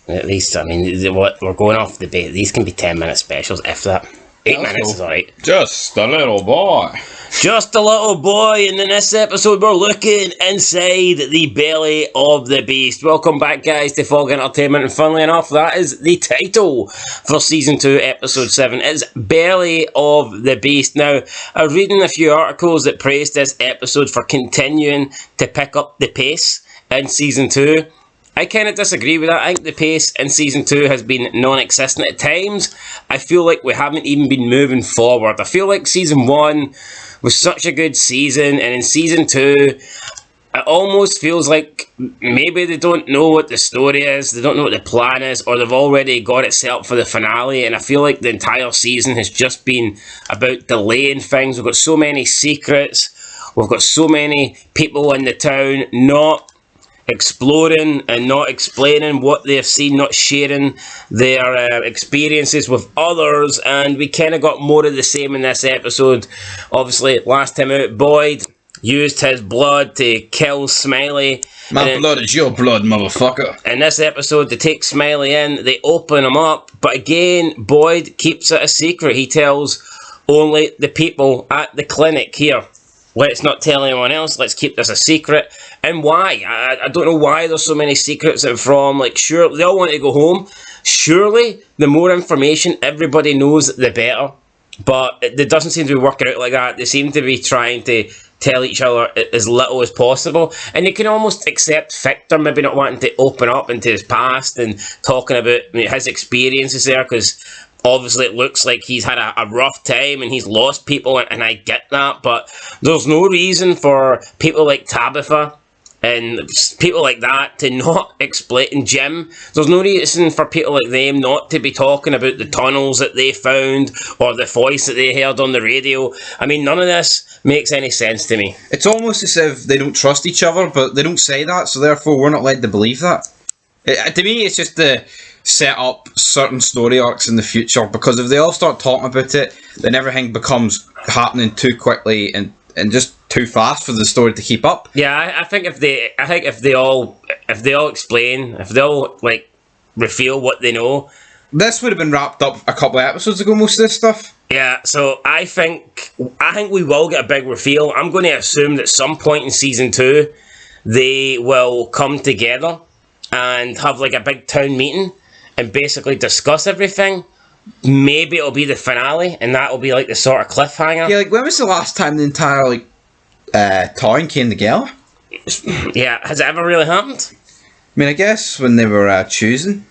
At least, I mean, what we're going off the bait. These can be 10-minute specials, if that. 8 minutes is alright. Just a little boy. Just a little boy, and in this episode we're looking inside the belly of the beast. Welcome back, guys, to Fog Entertainment, and funnily enough, that is the title for Season 2, Episode 7, is Belly of the Beast. Now, I was reading a few articles that praised this episode for continuing to pick up the pace in Season 2. I kind of disagree with that. I think the pace in Season 2 has been non-existent at times. I feel like we haven't even been moving forward. I feel like Season 1 was such a good season, and in Season 2, it almost feels like maybe they don't know what the story is, they don't know what the plan is, or they've already got it set up for the finale, and I feel like the entire season has just been about delaying things. We've got so many secrets, we've got so many people in the town not exploring and not explaining what they've seen, not sharing their experiences with others, and we kind of got more of the same in this episode. Obviously, last time out, Boyd used his blood to kill Smiley. My blood is your blood, motherfucker. In this episode, they take Smiley in, they open him up, but again, Boyd keeps it a secret. He tells only the people at the clinic here. Let's not tell anyone else. Let's keep this a secret. And why? I don't know why there's so many secrets and from. Like, sure, they all want to go home. Surely, the more information everybody knows, the better. But it doesn't seem to be working out like that. They seem to be trying to tell each other as little as possible. And you can almost accept Victor maybe not wanting to open up into his past and talking about his experiences there, because obviously it looks like he's had a rough time and he's lost people, and I get that, but there's no reason for people like Tabitha and people like that to not explain, and Jim, there's no reason for people like them not to be talking about the tunnels that they found or the voice that they heard on the radio. I mean, none of this makes any sense to me. It's almost as if they don't trust each other, but they don't say that, so therefore we're not led to believe that. To me, it's just the set up certain story arcs in the future, because if they all start talking about it, then everything becomes happening too quickly and just too fast for the story to keep up. Yeah, I think if they all explain, if they all like reveal what they know, this would have been wrapped up a couple of episodes ago, most of this stuff. Yeah, so I think we will get a big reveal. I'm going to assume that some point in Season 2 they will come together and have like a big town meeting and basically discuss everything. Maybe it'll be the finale, and that'll be like the sort of cliffhanger. Yeah, like when was the last time the entire like town came together? Yeah, has it ever really happened? I mean, I guess when they were choosing,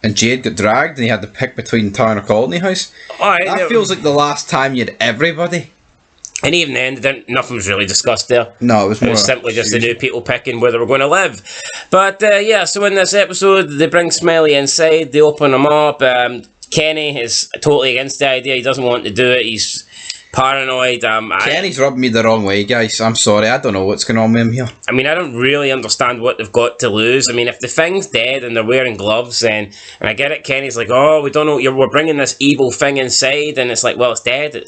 and Jade got dragged, and he had to pick between town or colony house. Alright, that feels like the last time you had everybody. And even then, nothing was really discussed there. No, it was simply just the new people picking where they were going to live. But yeah, so in this episode, they bring Smiley inside, they open him up. Kenny is totally against the idea, he doesn't want to do it, he's paranoid. Kenny's rubbed me the wrong way, guys. I'm sorry, I don't know what's going on with him here. I mean, I don't really understand what they've got to lose. I mean, if the thing's dead and they're wearing gloves, then, and I get it, Kenny's like, oh, we don't know, we're bringing this evil thing inside, and it's like, well, it's dead,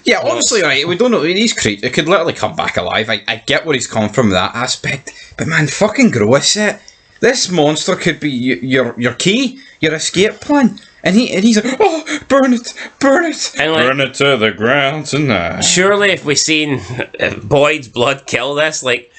Yeah, obviously, right, we don't know, these creatures, it could literally come back alive. I get where he's coming from that aspect, but man, fucking gross it. This monster could be your key, your escape plan. And he's like, oh, burn it. And like, burn it to the ground tonight. Surely if we seen Boyd's blood kill this, like,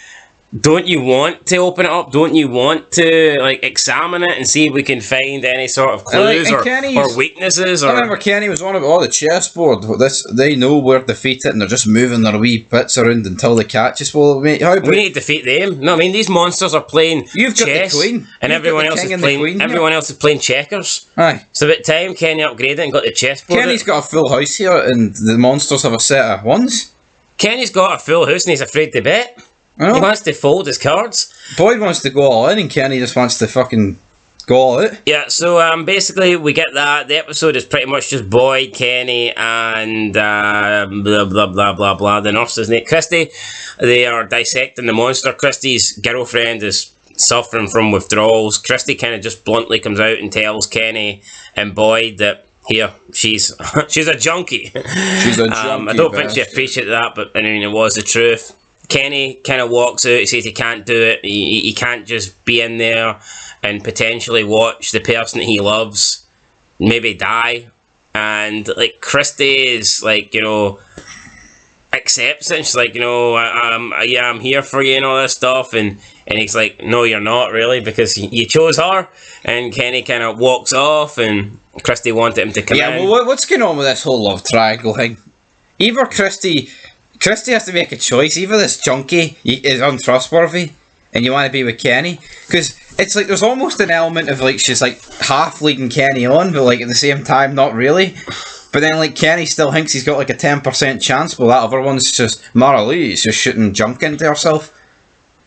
don't you want to open it up? Don't you want to like examine it and see if we can find any sort of clues or weaknesses? I remember Kenny was on about the chessboard. They know we're defeated and they're just moving their wee bits around until they catch us. Well, mate, we need to defeat them. No, I mean these monsters are playing chess, got the queen, and everyone else is playing checkers. Aye, it's about time Kenny upgraded and got the chessboard. Kenny's got a full house here, and the monsters have a set of ones. Kenny's got a full house and he's afraid to bet. He wants to fold his cards. Boyd wants to go all in and Kenny just wants to fucking go all out. Yeah, so basically we get that. The episode is pretty much just Boyd, Kenny, and blah, blah, blah, blah, blah. The nurse's name, Kristi. They are dissecting the monster. Kristi's girlfriend is suffering from withdrawals. Kristi kind of just bluntly comes out and tells Kenny and Boyd that here, she's a junkie. She's a junkie. I don't think she appreciated that, but I mean, it was the truth. Kenny kind of walks out. He says he can't do it. He can't just be in there and potentially watch the person that he loves maybe die. And like Kristi is like, accepts it. And she's like, I'm here for you and all this stuff. And he's like, no, you're not really, because you chose her. And Kenny kind of walks off, and Kristi wanted him to come in. Yeah, well, what's going on with this whole love triangle thing? Either Kristi has to make a choice. Either this junkie is untrustworthy, and you want to be with Kenny, because it's like there's almost an element of like she's like half leading Kenny on, but like at the same time not really. But then like Kenny still thinks he's got like a 10% chance, but that other one's just Mara Lee's just shooting junk into herself.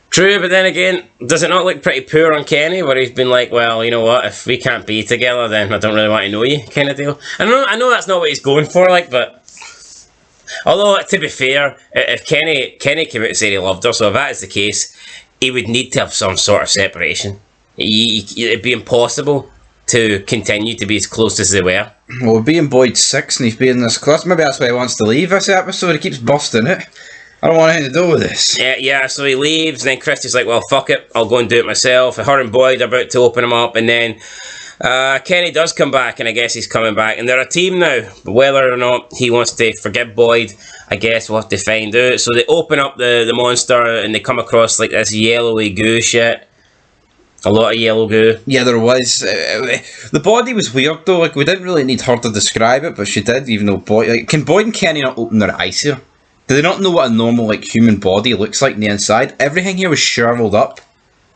True, but then again, does it not look pretty poor on Kenny, where he's been like, well, you know what, if we can't be together, then I don't really want to know you, kind of deal. I know that's not what he's going for, like, but although to be fair, if Kenny came out and said he loved her, so if that is the case, he would need to have some sort of separation. It'd be impossible to continue to be as close as they were. Well, being Boyd's 6 and he's being this close, maybe that's why he wants to leave this episode. He keeps busting it. I don't want anything to do with this. Yeah, so he leaves, and then Kristi's like, well, fuck it, I'll go and do it myself. Her and Boyd are about to open him up, and then Kenny does come back, and I guess he's coming back, and they're a team now. But whether or not he wants to forgive Boyd, I guess we'll have to find out. So they open up the monster, and they come across like this yellowy goo shit. A lot of yellow goo. Yeah, there was. The body was weird though. Like we didn't really need her to describe it, but she did. Even though can Boyd and Kenny not open their eyes here? Do they not know what a normal like human body looks like on the inside? Everything here was shriveled up.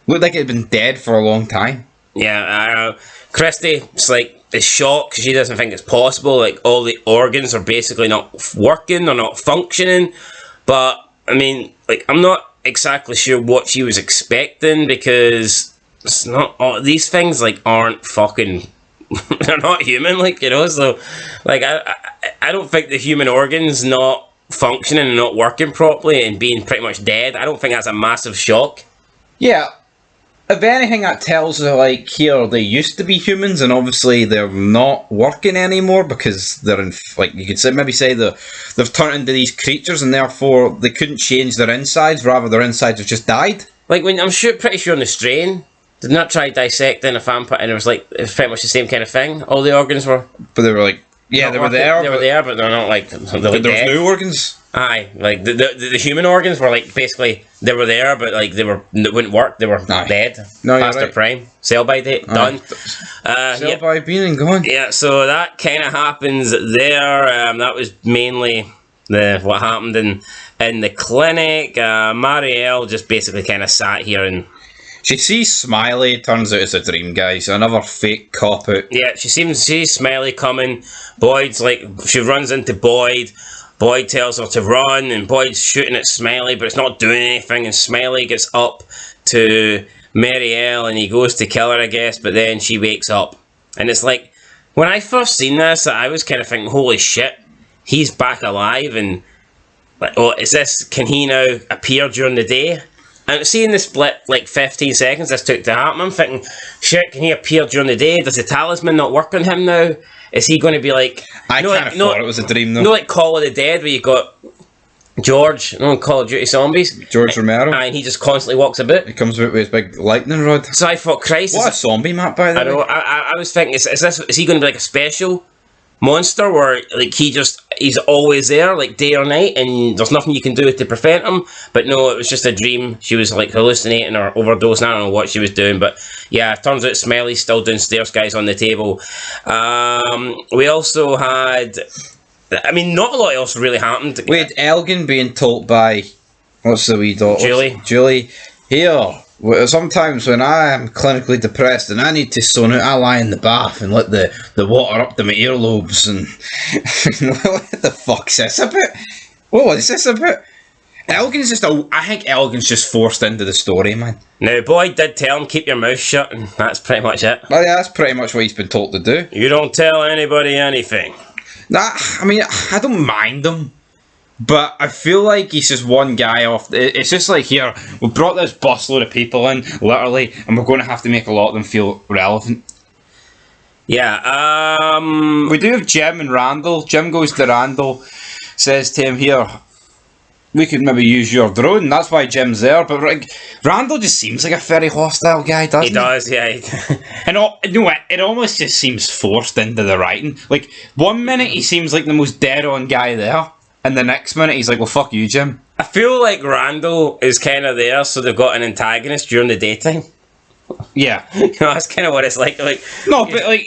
Looked like it had been dead for a long time. Yeah, Kristi is shocked because she doesn't think it's possible. Like all the organs are basically not working, they're not functioning. But I mean, like I'm not exactly sure what she was expecting, because it's not these things like aren't fucking. They're not human, so like I don't think the human organs not functioning and not working properly and being pretty much dead, I don't think that's a massive shock. Yeah. If anything, that tells us, like, here, they used to be humans, and obviously they're not working anymore because they're in, like, you could maybe say they've turned into these creatures, and therefore they couldn't change their insides, rather their insides have just died. Like, when pretty sure on the strain, did not try dissecting a vampire, and it was pretty much the same kind of thing. All the organs were... But they were like, yeah, they were there. They were there, but they're not like... But there was no organs. Aye, like the human organs were like basically they were there, but like they wouldn't work. They were dead, past their prime, sell by date, done. Sell by being and gone. Yeah, so that kind of happens there. That was mainly what happened in the clinic. Marielle just basically kind of sat here and. She sees Smiley, turns out it's a dream, guys. Another fake cop-out. Yeah, she sees Smiley coming. Boyd's she runs into Boyd. Boyd tells her to run, and Boyd's shooting at Smiley, but it's not doing anything, and Smiley gets up to Marielle, and he goes to kill her, I guess, but then she wakes up. And it's like, when I first seen this, I was kind of thinking, holy shit, he's back alive, and like, can he now appear during the day? And seeing the split, 15 seconds this took to happen, I'm thinking, shit, can he appear during the day? Does the talisman not work on him now? Is he going to be like... I kind of thought it was a dream, though. Like Call of the Dead, where you got George, Call of Duty Zombies. George Romero. And he just constantly walks about. He comes out with his big lightning rod. So I thought, Christ... What a zombie map, by the way. I know, I was thinking, is he going to be like a special monster where he's always there, like day or night, and there's nothing you can do to prevent him? But no, it was just a dream. She was like hallucinating or overdosing. I don't know what she was doing, but yeah, it turns out Smiley's still downstairs, guys, on the table. We also had, not a lot else really happened. We had Elgin being told by, what's the wee daughter? Julie, here, sometimes when I am clinically depressed and I need to zone out, I lie in the bath and let the water up to my earlobes and... what the fuck's this about? What was this about? Elgin's I think Elgin's just forced into the story, man. Now, Boyd did tell him, keep your mouth shut, and that's pretty much it. Well, yeah, that's pretty much what he's been told to do. You don't tell anybody anything. I don't mind him. But I feel like he's just one guy off. It's just like, here, we brought this busload of people in, literally, and we're going to have to make a lot of them feel relevant. Yeah, we do have Jim and Randall. Jim goes to Randall, says to him, here, we could maybe use your drone. That's why Jim's there. But like, Randall just seems like a very hostile guy, doesn't he? He does, yeah. And you know what? It almost just seems forced into the writing. Like, 1 minute he seems like the most dead-on guy there, and the next minute he's like, well, fuck you, Jim. I feel like Randall is kind of there, so they've got an antagonist during the daytime. Yeah. That's kind of what it's like. No, but like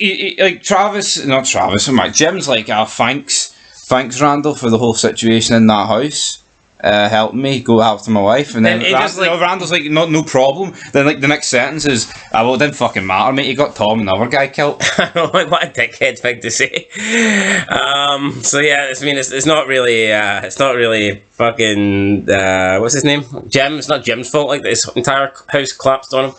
not Travis, Jim's like, thanks Randall for the whole situation in that house. Helping me go after my wife, and then Randall's like, no problem. Then like the next sentence is, well, it didn't fucking matter, mate. You got Tom and the other guy killed. Like, what a dickhead thing to say. So yeah, I mean, it's not really fucking what's his name? Jim. It's not Jim's fault. Like this entire house collapsed on him.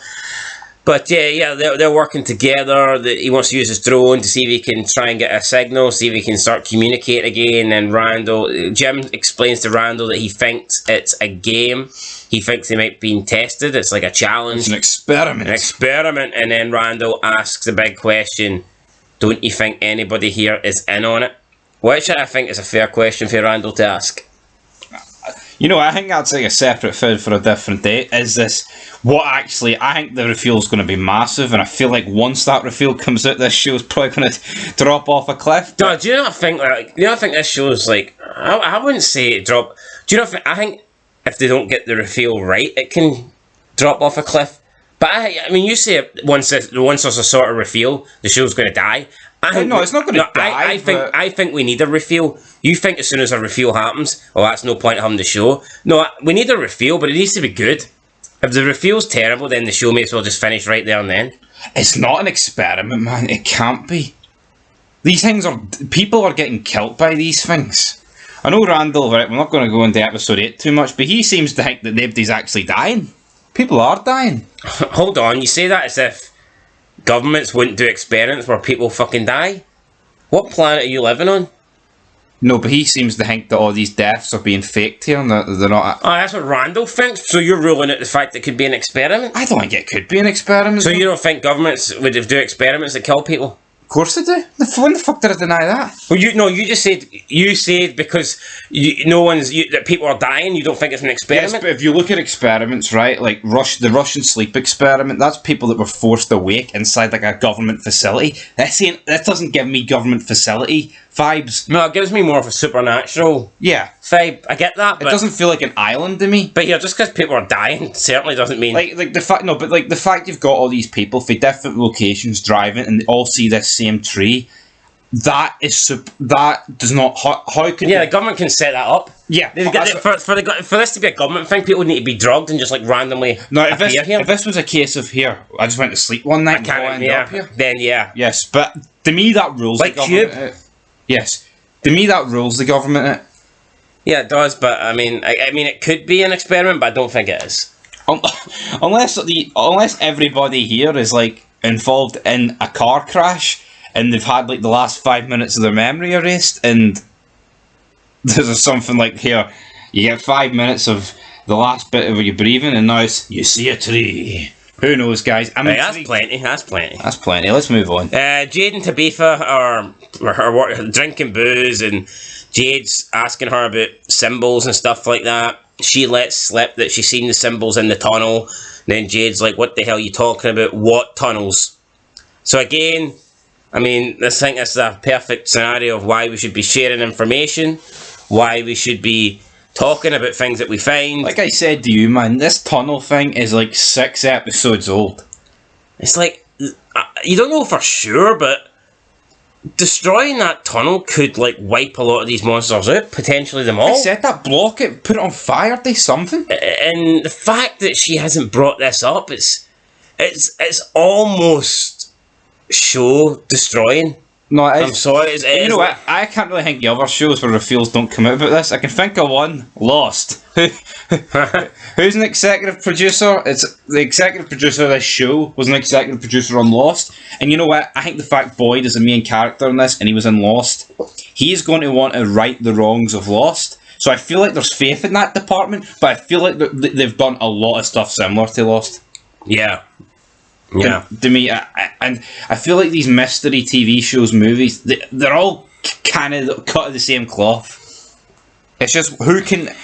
But yeah, they're working together. He wants to use his drone to see if he can try and get a signal, see if he can start communicating again. And Jim explains to Randall that he thinks it's a game. He thinks they might be being tested. It's like a challenge. It's an experiment. And then Randall asks the big question, don't you think anybody here is in on it? Which I think is a fair question for Randall to ask. You know, I think that's like a separate food for a different day. I think the reveal's going to be massive, and I feel like once that reveal comes out, this show's probably going to drop off a cliff. Do you not think this show's like, I wouldn't say it drop. Do you not I think if they don't get the reveal right, it can drop off a cliff. But I mean, you say once there's a sort of reveal, the show's going to die. It's not going to die. I think we need a reveal. You think as soon as a reveal happens, that's no point having the show. No, we need a reveal, but it needs to be good. If the reveal's terrible, then the show may as well just finish right there and then. It's not an experiment, man. It can't be. These things people are getting killed by these things. I know Randall, right, we're not going to go into episode 8 too much, but he seems to think that nobody's actually dying. People are dying. Hold on, you say that as if governments wouldn't do experiments where people fucking die? What planet are you living on? No, but he seems to think that all these deaths are being faked here and they're not... that's what Randall thinks? So you're ruling out the fact that it could be an experiment? I don't think it could be an experiment. So you don't think governments would do experiments that kill people? Of course they do. When the fuck did I deny that? Well, you just said because that people are dying, you don't think it's an experiment? Yes, but if you look at experiments, right, like the Russian sleep experiment, that's people that were forced awake inside like a government facility. That doesn't give me government facility vibes. No, it gives me more of a supernatural vibe. I get that, but it doesn't feel like an island to me. But yeah, just because people are dying certainly doesn't mean the fact you've got all these people for different locations driving and they all see this same tree. That does not. How can the government can set that up? Yeah, for this to be a government thing, people need to be drugged and just like randomly. No, if this was a case of here, I just went to sleep one night. Then yes, but to me that rules like the government. Yes, to me that rules the government. Yeah, it does, but I mean, it could be an experiment, but I don't think it is. Unless everybody here is like involved in a car crash. And they've had like the last 5 minutes of their memory erased, and there's something like here, you get 5 minutes of the last bit of your breathing, and now it's you see a tree. Who knows, guys? That's plenty. That's plenty. Let's move on. Jade and Tabitha are drinking booze, and Jade's asking her about symbols and stuff like that. She lets slip that she's seen the symbols in the tunnel. Then Jade's like, "What the hell are you talking about? What tunnels?" So again, I mean, I think it's a perfect scenario of why we should be sharing information, why we should be talking about things that we find. Like I said to you, man, this tunnel thing is like 6 episodes old. It's like, you don't know for sure, but destroying that tunnel could like wipe a lot of these monsters out, potentially them all. I said that, block it, put it on fire, do something. And the fact that she hasn't brought this up, it's almost show destroying. No, I'm sorry. You know what? I can't really think the other shows where reveals don't come out about this. I can think of one. Lost. Who's an executive producer? It's the executive producer of this show was an executive producer on Lost. And you know what? I think the fact Boyd is a main character in this and he was in Lost, he's going to want to right the wrongs of Lost. So I feel like there's faith in that department, but I feel like they've done a lot of stuff similar to Lost. Yeah. To me, and I feel like these mystery TV shows, movies, they're all kind of cut of the same cloth. It's just who can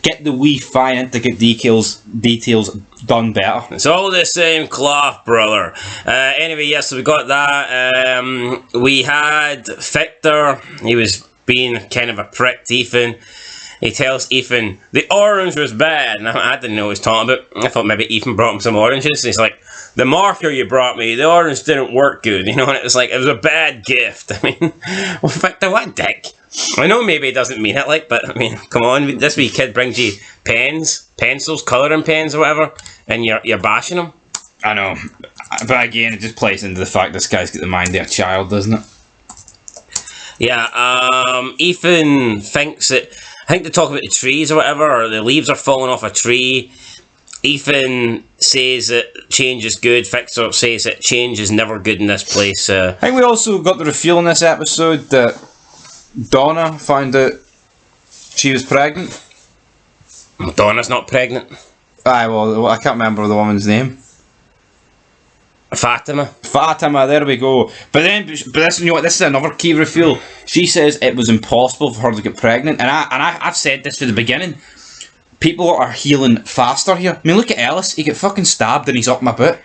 get the wee fine intricate details done better. It's all the same cloth, brother. Anyway, yes, so we got that. We had Victor. He was being kind of a prick to Ethan. He tells Ethan, the orange was bad. And I didn't know what he was talking about. I thought maybe Ethan brought him some oranges. And he's like, the marker you brought me, the orange didn't work good. You know, and it was like, it was a bad gift. I mean, well, Victor, what a dick. I know maybe he doesn't mean it, like, but I mean, come on, this wee kid brings you pens, pencils, colouring pens or whatever, and you're bashing him. I know. But again, it just plays into the fact this guy's got the mind of a child, doesn't it? Yeah, Ethan thinks that, I think they talk about the trees or whatever, or the leaves are falling off a tree. Ethan says that change is good. Victor says that change is never good in this place. I think we also got the reveal in this episode that Donna found out she was pregnant. Donna's not pregnant. Aye, well, I can't remember the woman's name. Fatima, there we go. But this, you know what? This is another key reveal. She says it was impossible for her to get pregnant, and I've said this from the beginning. People are healing faster here. I mean, look at Ellis. He get fucking stabbed and he's up my butt.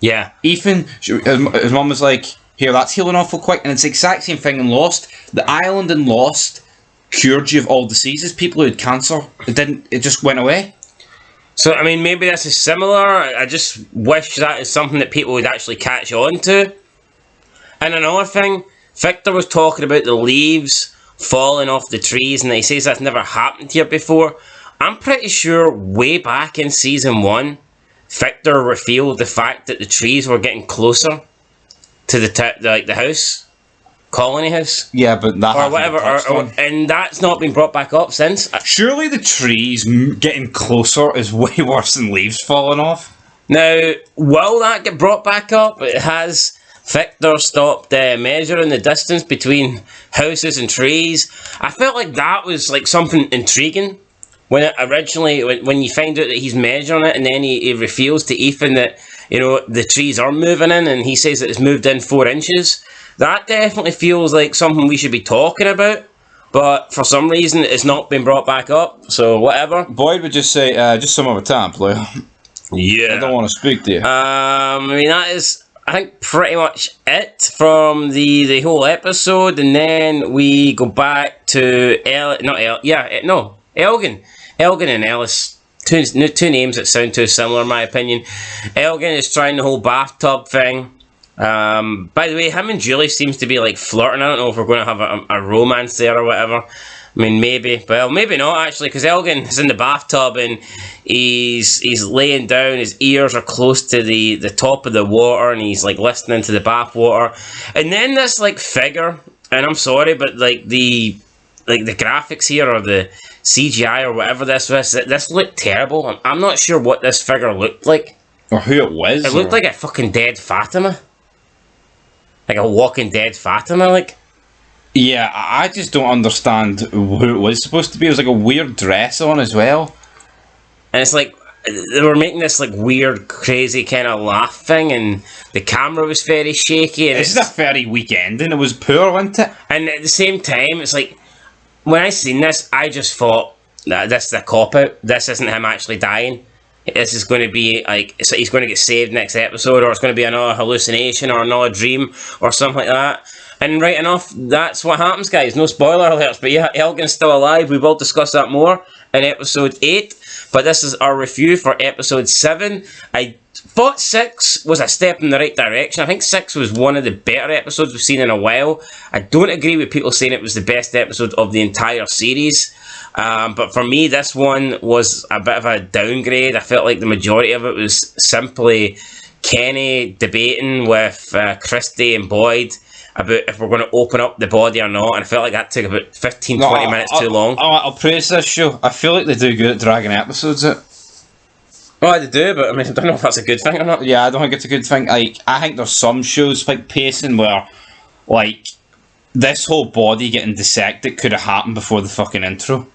Yeah. Ethan, his mum was like, "Here, that's healing awful quick," and it's the exact same thing in Lost. The island in Lost cured you of all diseases. People who had cancer, it just went away. So, I mean, maybe this is similar. I just wish that is something that people would actually catch on to. And another thing, Victor was talking about the leaves falling off the trees, and he says that's never happened here before. I'm pretty sure way back in season 1, Victor revealed the fact that the trees were getting closer to the house. Colony house, yeah, but that or whatever, and that's not been brought back up since. Surely the trees getting closer is way worse than leaves falling off. Now, will that get brought back up? It has. Victor stopped measuring the distance between houses and trees. I felt like that was like something intriguing when it originally, when you find out that he's measuring it, and then he reveals to Ethan that, you know, the trees are moving in, and he says that it's moved in 4 inches. That definitely feels like something we should be talking about, but for some reason it's not been brought back up, so whatever. Boyd would just say, just some other time, player. Yeah. I don't want to speak to you. I mean, that is, I think, pretty much it from the whole episode, and then we go back to Elgin. Elgin and Ellis. Two names that sound too similar, in my opinion. Elgin is trying the whole bathtub thing. By the way, him and Julie seems to be like flirting. I don't know if we're going to have a romance there or whatever. I mean, maybe. Well, maybe not actually, because Elgin is in the bathtub and he's laying down. His ears are close to the top of the water, and he's like listening to the bath water. And then this like figure, and I'm sorry, but like the graphics here, or the CGI or whatever this was, this looked terrible. I'm not sure what this figure looked like, or who it was. It looked like a fucking dead Fatima. Like a Walking Dead Fatima, like. Yeah, I just don't understand who it was supposed to be. It was like a weird dress on as well. And it's like, they were making this like weird, crazy kind of laugh thing, and the camera was very shaky. And this is a very weak ending. It was poor, wasn't it? And at the same time, it's like, when I seen this, I just thought, that this is a cop-out. This isn't him actually dying. This is going to be like, so he's going to get saved next episode, or it's going to be another hallucination or another dream or something like that. And right enough, that's what happens, guys. No spoiler alerts, but yeah, Elgin's still alive. We will discuss that more in episode 8. But this is our review for episode 7. I thought 6 was a step in the right direction. I think 6 was one of the better episodes we've seen in a while. I don't agree with people saying it was the best episode of the entire series. But for me, this one was a bit of a downgrade. I felt like the majority of it was simply Kenny debating with Kristi and Boyd about if we're going to open up the body or not, and I felt like that took about 15-20 minutes too long. I'll praise this show. I feel like they do good at dragging episodes out. Well, they do, but I mean, I don't know if that's a good thing or not. Yeah, I don't think it's a good thing. Like, I think there's some shows like pacing where, like, this whole body getting dissected could have happened before the fucking intro.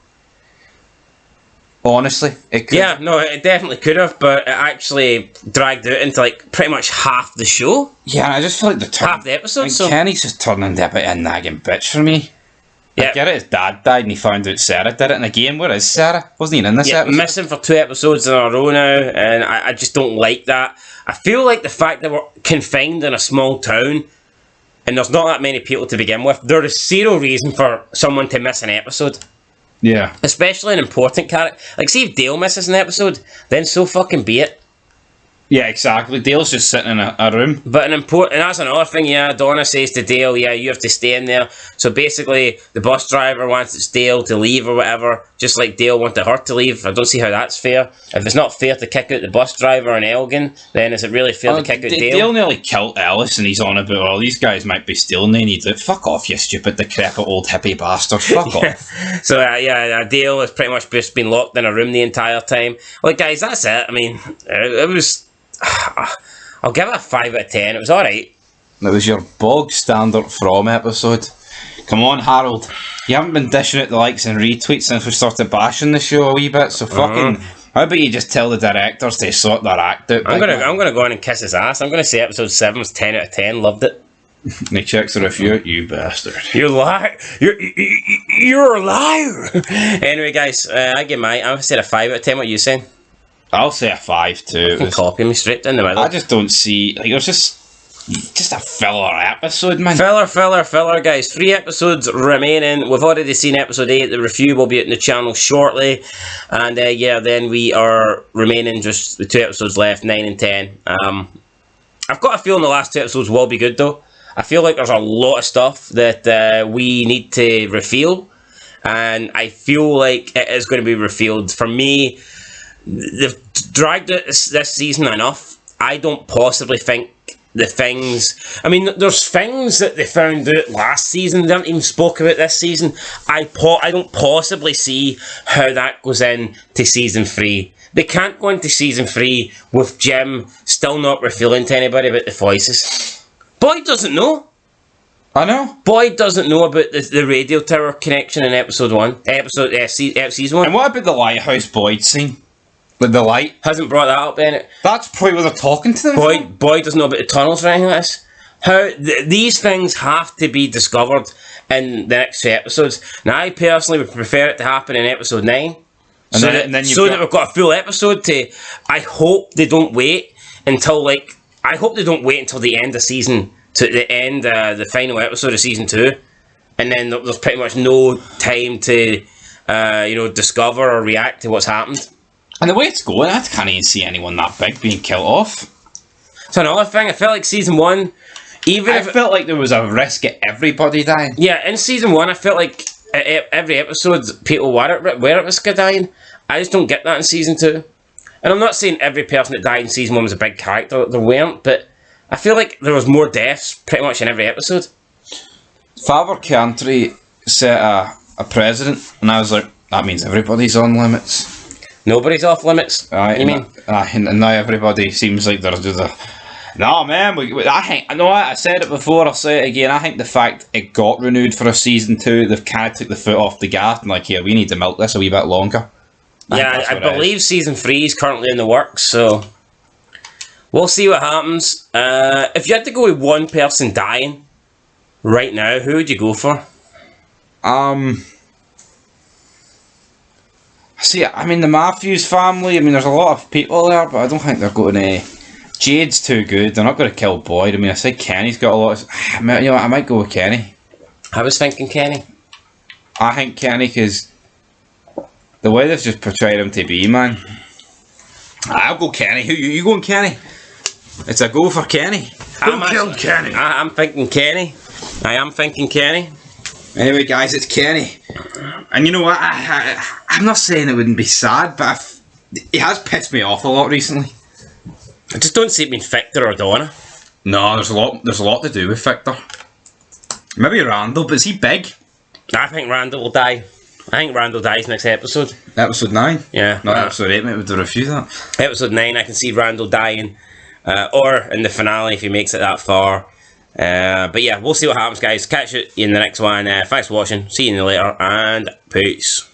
Honestly, it could. Yeah, no, it definitely could have, but it actually dragged out into like pretty much half the show. Yeah, and I just feel like half the episode. So Kenny's just turning into a bit of a nagging bitch for me. Yeah. I get it, his dad died and he found out Sarah did it. And again, where is Sarah? Wasn't he in this episode? Missing for 2 episodes in a row now, and I just don't like that. I feel like the fact that we're confined in a small town and there's not that many people to begin with, there is zero reason for someone to miss an episode. Yeah. Especially an important character. Like, see if Dale misses an episode, then so fucking be it. Yeah, exactly. Dale's just sitting in a room. But and that's another thing, Donna says to Dale, you have to stay in there. So basically, the bus driver wants Dale to leave or whatever, just like Dale wanted her to leave. I don't see how that's fair. If it's not fair to kick out the bus driver and Elgin, then is it really fair to kick out Dale? Dale nearly killed Alice and he's on about, these guys might be stealing, they need it. Fuck off, you stupid, decrepit old hippie bastards. Fuck off. So, Dale has pretty much just been locked in a room the entire time. Like, guys, that's it. I mean, it was... I'll give it a 5 out of 10. It was alright. It was your bog standard From episode. Come on, Harold. You haven't been dishing out the likes and retweets since we started bashing the show a wee bit, so fucking... How about you just tell the directors to sort their act out? I'm gonna go in and kiss his ass. I'm gonna say episode 7 was 10 out of 10. Loved it. And he checks the review. You bastard. You're a liar. Anyway, guys, I said a 5 out of 10. What are you saying? I'll say a 5 too. You copy me straight in the middle. I just don't see... Like, it was just a filler episode, man. Filler, guys. 3 episodes remaining. We've already seen episode 8. The review will be out in the channel shortly. And then we are remaining just with 2 episodes left, 9 and 10. I've got a feeling the last 2 episodes will be good, though. I feel like there's a lot of stuff that we need to reveal. And I feel like it is going to be revealed. For me... They've dragged it this season enough. I don't possibly think the things... I mean, there's things that they found out last season they haven't even spoke about this season. I don't possibly see how that goes in to season 3. They can't go into season 3 with Jim still not revealing to anybody about the voices. Boyd doesn't know. I know. Boyd doesn't know about the radio tower connection in season 1. And what about the lighthouse Boyd scene? With the light? Hasn't brought that up, Bennett. That's probably where they're talking to them. Boyd doesn't know about the tunnels or anything like this. These things have to be discovered in the next 2 episodes. Now, I personally would prefer it to happen in episode 9. So that we've got a full episode to... I hope they don't wait until, the end of season... To the end, the final episode of season 2. And then there's pretty much no time to, discover or react to what's happened. And the way it's going, I can't even see anyone that big being killed off. It's another thing. I felt like season 1, I felt like there was a risk at everybody dying. Yeah, in season 1, I felt like every episode people were at risk of dying. I just don't get that in season 2. And I'm not saying every person that died in season 1 was a big character. There weren't, but I feel like there was more deaths pretty much in every episode. Father Cantry set a precedent, and I was like, that means everybody's on limits. Nobody's off limits. You mean? And now everybody seems like they're just no, man. I said it before. I'll say it again. I think the fact it got renewed for a season 2, they've kind of took the foot off the gas and like, yeah, we need to milk this a wee bit longer. I believe season 3 is currently in the works, so we'll see what happens. If you had to go with one person dying right now, who would you go for? See, I mean, the Matthews family, I mean, there's a lot of people there, but I don't think they're going to... Jade's too good. They're not going to kill Boyd. I mean, I said Kenny's got a lot of... I might go with Kenny. I was thinking Kenny. I think Kenny, because the way they've just portrayed him to be, man. I'll go Kenny. Who you going, Kenny? It's a go for Kenny. Who killed Kenny? I'm thinking Kenny. I am thinking Kenny. Anyway, guys, it's Kenny. And you know what? I'm not saying it wouldn't be sad, but he has pissed me off a lot recently. I just don't see it being Victor or Donna. No, there's a lot to do with Victor. Maybe Randall, but is he big? I think Randall will die. I think Randall dies next episode. Episode 9? Yeah. Not episode 8, mate, we'll refuse that. Episode 9, I can see Randall dying. Or in the finale if he makes it that far. But yeah, we'll see what happens, guys. Catch you in the next one. Thanks for watching. See you later, and peace.